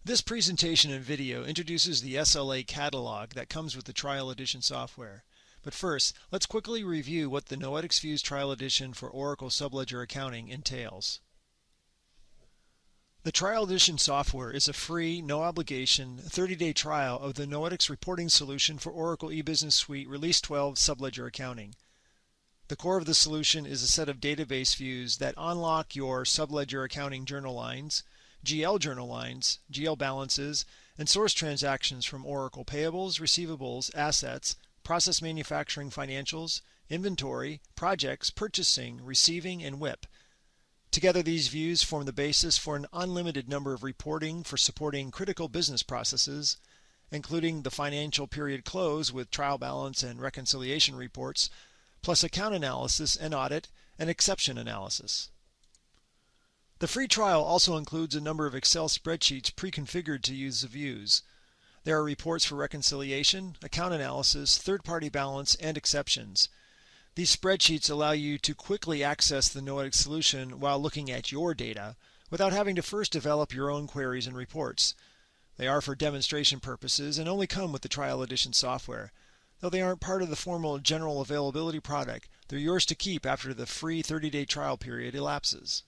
This presentation and video introduces the SLA Catalog that comes with the Trial Edition software. But first, let's quickly review what the Noetix Views Trial Edition for Oracle Subledger Accounting entails. The Trial Edition software is a free, no-obligation, 30-day trial of the Noetix reporting solution for Oracle eBusiness Suite Release 12 Subledger Accounting. The core of the solution is a set of database views that unlock your Subledger Accounting journal lines, GL journal lines, GL balances, and source transactions from Oracle payables, receivables, assets, process manufacturing financials, inventory, projects, purchasing, receiving, and WIP. Together, these views form the basis for an unlimited number of reporting for supporting critical business processes, including the financial period close with trial balance and reconciliation reports, plus account analysis and audit and exception analysis. The free trial also includes a number of Excel spreadsheets pre-configured to use the views. There are reports for reconciliation, account analysis, third-party balance, and exceptions. These spreadsheets allow you to quickly access the Noetix solution while looking at your data without having to first develop your own queries and reports. They are for demonstration purposes and only come with the Trial Edition software. Though they aren't part of the formal general availability product, they're yours to keep after the free 30-day trial period elapses.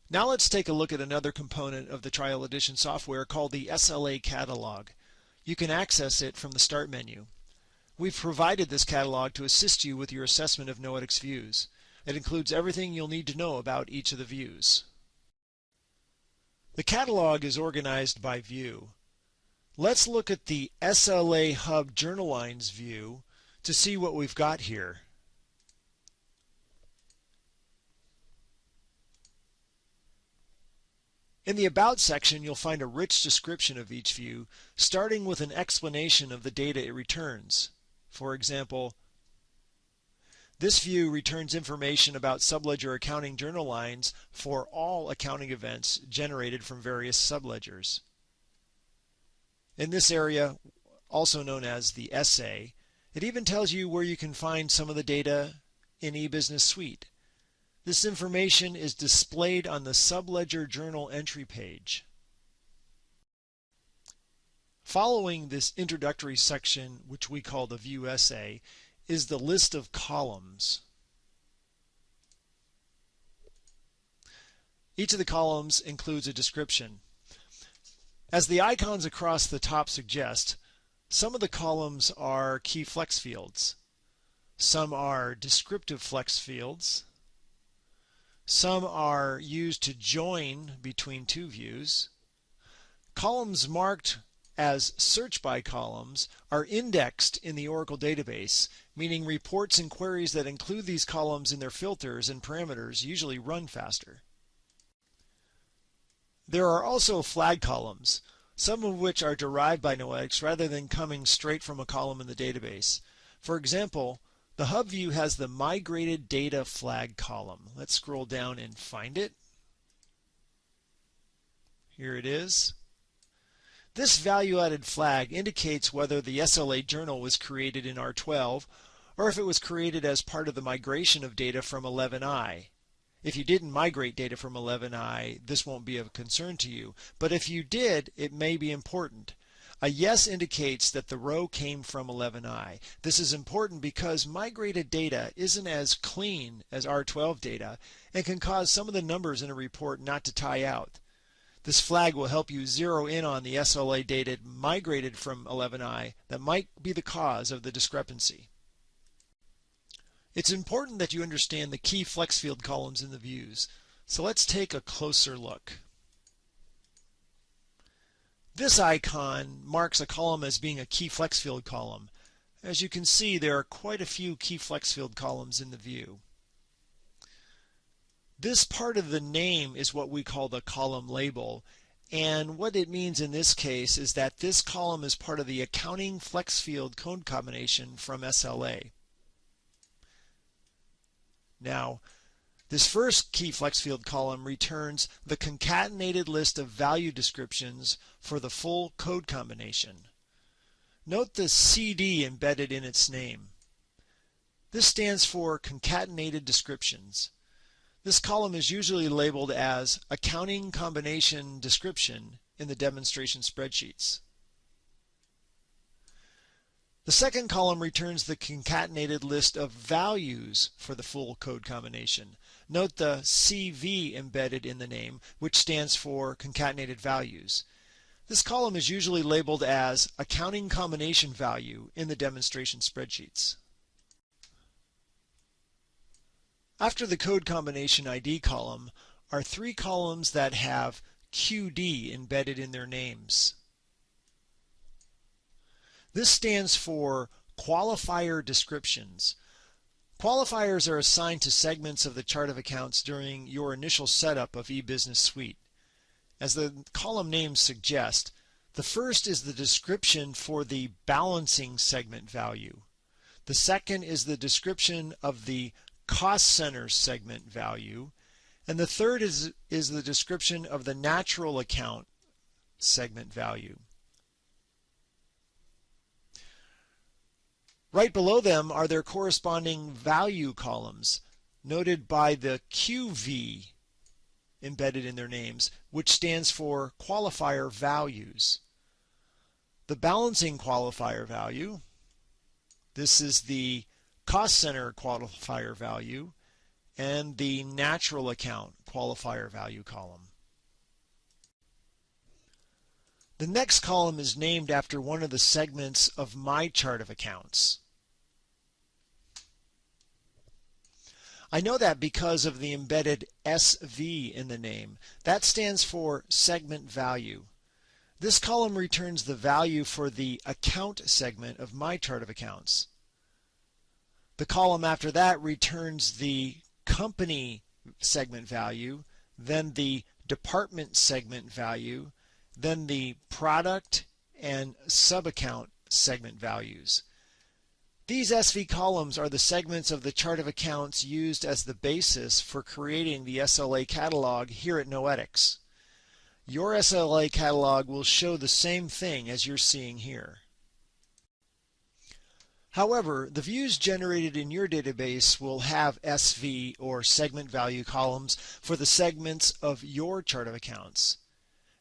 Now let's take a look at another component of the Trial Edition software called the SLA Catalog. You can access it from the Start menu. We've provided this catalog to assist you with your assessment of Noetix views. It includes everything you'll need to know about each of the views. The catalog is organized by view. Let's look at the SLA Hub Journal Lines view to see what we've got here. In the About section, you'll find a rich description of each view, starting with an explanation of the data it returns. For example, this view returns information about subledger accounting journal lines for all accounting events generated from various subledgers. In this area, also known as the essay, it even tells you where you can find some of the data in eBusiness Suite. This information is displayed on the Subledger Journal entry page. Following this introductory section, which we call the View Essay, is the list of columns. Each of the columns includes a description. As the icons across the top suggest, some of the columns are key flex fields. Some are descriptive flex fields. Some are used to join between two views. Columns marked as search by columns are indexed in the Oracle database, meaning reports and queries that include these columns in their filters and parameters usually run faster. There are also flag columns, some of which are derived by Noetix rather than coming straight from a column in the database. For example, the Hub view has the Migrated Data Flag column. Let's scroll down and find it. Here it is. This value-added flag indicates whether the SLA journal was created in R12 or if it was created as part of the migration of data from 11i. If you didn't migrate data from 11i, this won't be of concern to you, but if you did, it may be important. A yes indicates that the row came from 11i. This is important because migrated data isn't as clean as R12 data and can cause some of the numbers in a report not to tie out. This flag will help you zero in on the SLA data migrated from 11i that might be the cause of the discrepancy. It's important that you understand the key flex field columns in the views, so let's take a closer look. This icon marks a column as being a key flex field column. As you can see, there are quite a few key flex field columns in the view. This part of the name is what we call the column label, and what it means in this case is that this column is part of the accounting flex field code combination from SLA. Now, this first key flex field column returns the concatenated list of value descriptions for the full code combination. Note the CD embedded in its name. This stands for Concatenated Descriptions. This column is usually labeled as Accounting Combination Description in the demonstration spreadsheets. The second column returns the concatenated list of values for the full code combination. Note the CV embedded in the name, which stands for concatenated values. This column is usually labeled as Accounting Combination Value in the demonstration spreadsheets. After the code combination ID column are three columns that have QD embedded in their names. This stands for Qualifier Descriptions. Qualifiers are assigned to segments of the chart of accounts during your initial setup of eBusiness Suite. As the column names suggest, the first is the description for the balancing segment value. The second is the description of the cost center segment value, and the third is the description of the natural account segment value. Right below them are their corresponding value columns, noted by the QV embedded in their names, which stands for qualifier values. The balancing qualifier value, this is the cost center qualifier value, and the natural account qualifier value column. The next column is named after one of the segments of my chart of accounts. I know that because of the embedded SV in the name. That stands for segment value. This column returns the value for the account segment of my chart of accounts. The column after that returns the company segment value, then the department segment value, then the product and sub-account segment values. These SV columns are the segments of the chart of accounts used as the basis for creating the SLA Catalog here at Noetix. Your SLA Catalog will show the same thing as you're seeing here. However, the views generated in your database will have SV or segment value columns for the segments of your chart of accounts.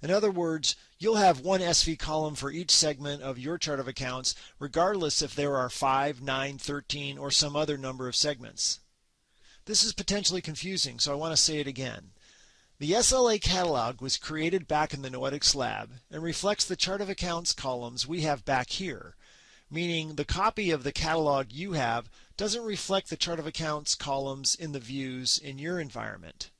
In other words, you'll have one SV column for each segment of your chart of accounts, regardless if there are 5, 9, 13, or some other number of segments. This is potentially confusing, so I want to say it again. The SLA Catalog was created back in the Noetix lab and reflects the chart of accounts columns we have back here, meaning the copy of the catalog you have doesn't reflect the chart of accounts columns in the views in your environment.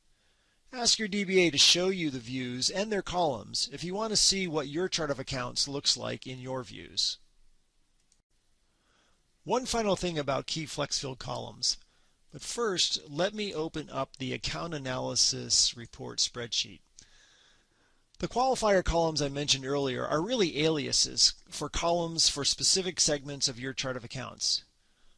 Ask your DBA to show you the views and their columns if you want to see what your chart of accounts looks like in your views. One final thing about key flexfield columns. But first, let me open up the account analysis report spreadsheet. The qualifier columns I mentioned earlier are really aliases for columns for specific segments of your chart of accounts.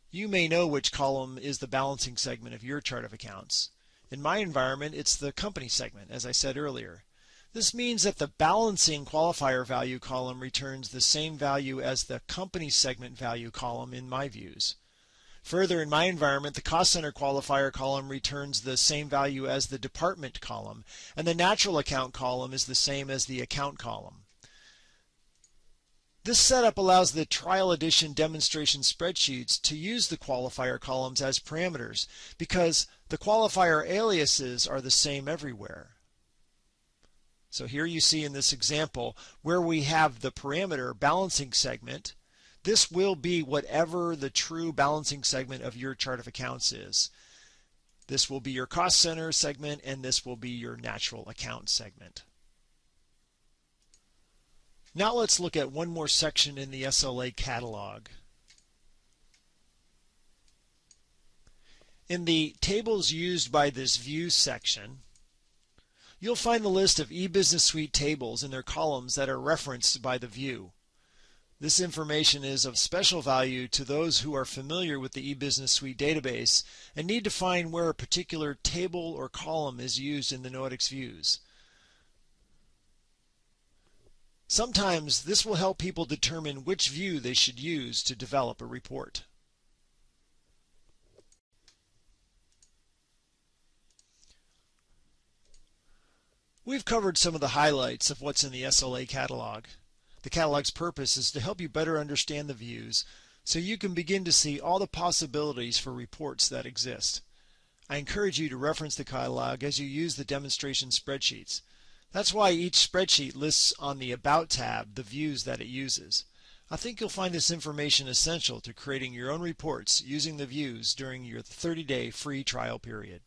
You may know which column is the balancing segment of your chart of accounts. In my environment, it's the company segment, as I said earlier. This means that the balancing qualifier value column returns the same value as the company segment value column in my views. Further, in my environment, the cost center qualifier column returns the same value as the department column, and the natural account column is the same as the account column. This setup allows the trial edition demonstration spreadsheets to use the qualifier columns as parameters because the qualifier aliases are the same everywhere. So here you see in this example where we have the parameter balancing segment. This will be whatever the true balancing segment of your chart of accounts is. This will be your cost center segment, and this will be your natural account segment. Now let's look at one more section in the SLA Catalog. In the tables used by this views section, you'll find the list of eBusiness Suite tables and their columns that are referenced by the view. This information is of special value to those who are familiar with the eBusiness Suite database and need to find where a particular table or column is used in the Noetix views. Sometimes this will help people determine which view they should use to develop a report. We've covered some of the highlights of what's in the SLA catalog. The catalog's purpose is to help you better understand the views so you can begin to see all the possibilities for reports that exist. I encourage you to reference the catalog as you use the demonstration spreadsheets. That's why each spreadsheet lists on the About tab the views that it uses. I think you'll find this information essential to creating your own reports using the views during your 30-day free trial period.